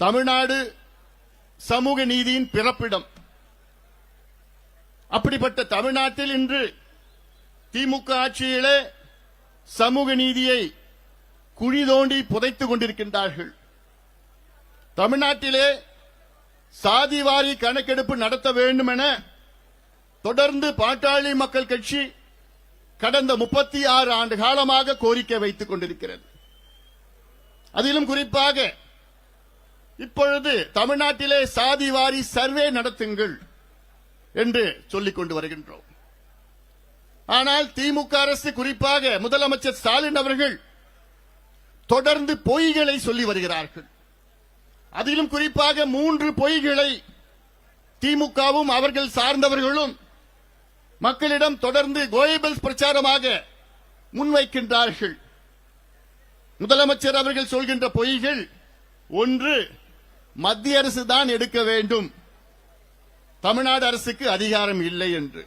தமிழ்நாடு சமூக நீதியின் பிறப்பிடம். அப்படிப்பட்ட தமிழ்நாட்டில் இன்று திமுக ஆட்சியிலே சமூக நீதியை குழி தோண்டி புதைத்துக் கொண்டிருக்கின்றார்கள். தமிழ்நாட்டிலே சாதிவாரி கணக்கெடுப்பு நடத்த வேண்டும் என தொடர்ந்து பாட்டாளி மக்கள் கட்சி கடந்த 36 ஆண்டு காலமாக கோரிக்கை வைத்துக் கொண்டிருக்கிறது. அதிலும் குறிப்பாக இப்பொழுது தமிழ்நாட்டிலே சாதிவாரி சர்வே நடத்துங்கள் என்று சொல்லிக் கொண்டு வருகின்றோம். ஆனால் திமுக அரசு, குறிப்பாக முதலமைச்சர் ஸ்டாலின் அவர்கள் தொடர்ந்து பொய்களை சொல்லி வருகிறார்கள். அதிலும் குறிப்பாக 3 பொய்களை திமுகவும் அவர்கள் சார்ந்தவர்களும் மக்களிடம் தொடர்ந்து கோயபல்ஸ் பிரச்சாரமாக முன்வைக்கின்றார்கள். முதலமைச்சர் அவர்கள் சொல்கின்ற பொய்கள்: 1, மத்திய அரசு தான் எடுக்க வேண்டும், தமிழ்நாடு அரசுக்கு அதிகாரம் இல்லை என்று.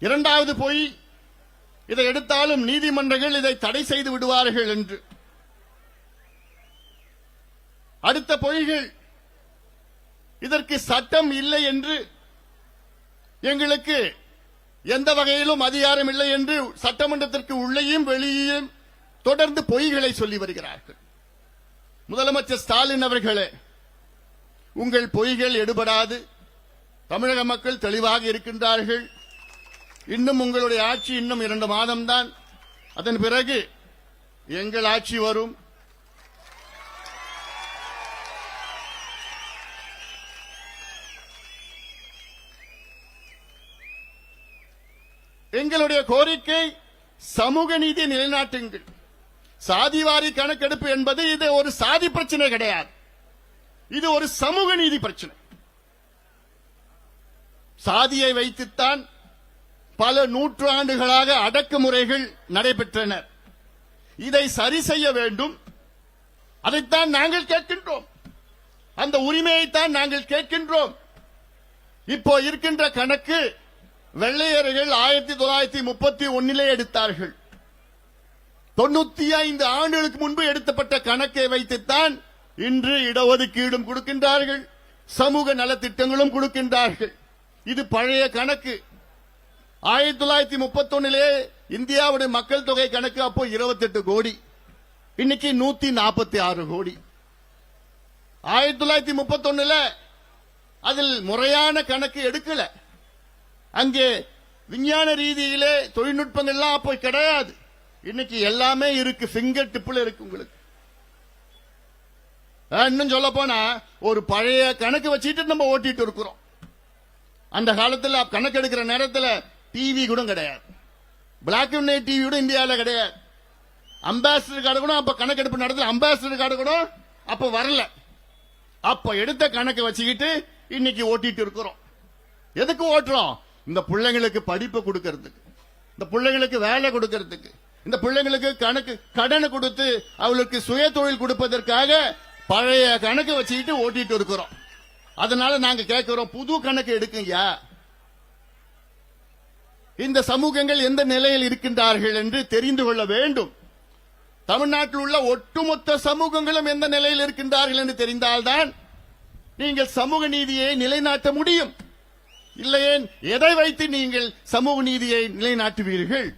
2வது பொய், இதை எடுத்தாலும் நீதிமன்றங்கள் இதை தடை செய்து விடுவார்கள் என்று. அடுத்த பொய்கள், இதற்கு சட்டம் இல்லை என்று, எங்களுக்கு எந்த வகையிலும் அதிகாரம் இல்லை என்று சட்டமன்றத்திற்கு உள்ளேயும் வெளியேயும் தொடர்ந்து பொய்களை சொல்லி வருகிறார்கள். முதலமைச்சர் ஸ்டாலின் அவர்களே, உங்கள் பொய்கள் எடுபடாது. தமிழக மக்கள் தெளிவாக இருக்கின்றார்கள். இன்னும் உங்களுடைய ஆட்சி இன்னும் 2 மாதம்தான். அதன் பிறகு எங்கள் ஆட்சி வரும். எங்களுடைய கோரிக்கை சமூக நீதி நிலைநாட்டுங்கள். சாதிவாரி கணக்கெடுப்பு என்பது இது ஒரு சாதி பிரச்சனை கிடையாது, இது ஒரு சமூக நீதி பிரச்சனை. சாதியை வைத்துத்தான் பல நூற்றாண்டுகளாக அடக்குமுறைகள் நடைபெற்றன. இதை சரி செய்ய வேண்டும். அதைத்தான் நாங்கள் கேட்கின்றோம். அந்த உரிமையைத்தான் நாங்கள் கேட்கின்றோம். இப்போ இருக்கின்ற கணக்கு வெள்ளையர்கள் 1931 எடுத்தார்கள். 95 ஆண்டுகளுக்கு முன்பு எடுத்தப்பட்ட கணக்கை வைத்துத்தான் இன்று இடஒதுக்கீடும் கொடுக்கின்றார்கள், சமூக நலத்திட்டங்களும் கொடுக்கின்றார்கள். இது பழைய கணக்கு. 1931 இந்தியாவுடைய மக்கள் தொகை கணக்கு அப்போ 28 கோடி, இன்னைக்கு 146 கோடி. 1931 அதில் முறையான கணக்கு எடுக்கல. அங்கே விஞ்ஞான ரீதியிலே தொழில்நுட்பங்கள்லாம் அப்போ கிடையாது. இன்னைக்கு எல்லாமே இருக்கு, பிங்கர் டிப்ல இருக்கு உங்களுக்கு. இன்னும் சொல்ல போனா ஒரு பழைய கணக்கு வச்சுட்டு நம்ம ஓட்டிட்டு இருக்கிறோம். அந்த காலத்தில் கணக்கு எடுக்கிற நேரத்தில் டிவி கூட கிடையாது, பிளாக் அண்ட் ஒயிட் டிவி கூட இந்தியாவில் கிடையாது. அம்பாசிடர் கார்டு கூட அப்ப கணக்கெடுப்பு நடத்தல, அம்பாசிடர் கார்டு கூட அப்ப வரல. அப்ப எடுத்த கணக்கு வச்சுக்கிட்டு இன்னைக்கு ஓட்டிட்டு இருக்கிறோம். எதுக்கு ஓட்டுறோம்? இந்த பிள்ளைங்களுக்கு படிப்பு கொடுக்கறதுக்கு, இந்த பிள்ளைங்களுக்கு வேலை கொடுக்கறதுக்கு, இந்த பிள்ளைங்களுக்கு கடன் கொடுத்து அவளுக்கு சுய தொழில் கொடுப்பதற்காக பழைய கணக்கு வச்சுக்கிட்டு ஓட்டிட்டு இருக்கிறோம். அதனால நாங்க கேட்கிறோம், புது கணக்கு எடுக்குங்க. இந்த சமூகங்கள் எந்த நிலையில் இருக்கின்றார்கள் என்று தெரிந்து கொள்ள வேண்டும். தமிழ்நாட்டில் உள்ள ஒட்டுமொத்த சமூகங்களும் எந்த நிலையில் இருக்கின்றார்கள் என்று தெரிந்தால்தான் நீங்கள் சமூக நீதியை நிலைநாட்ட முடியும். இல்லையே எதை வைத்து நீங்கள் சமூக நீதியை நிலைநாட்டுவீர்கள்?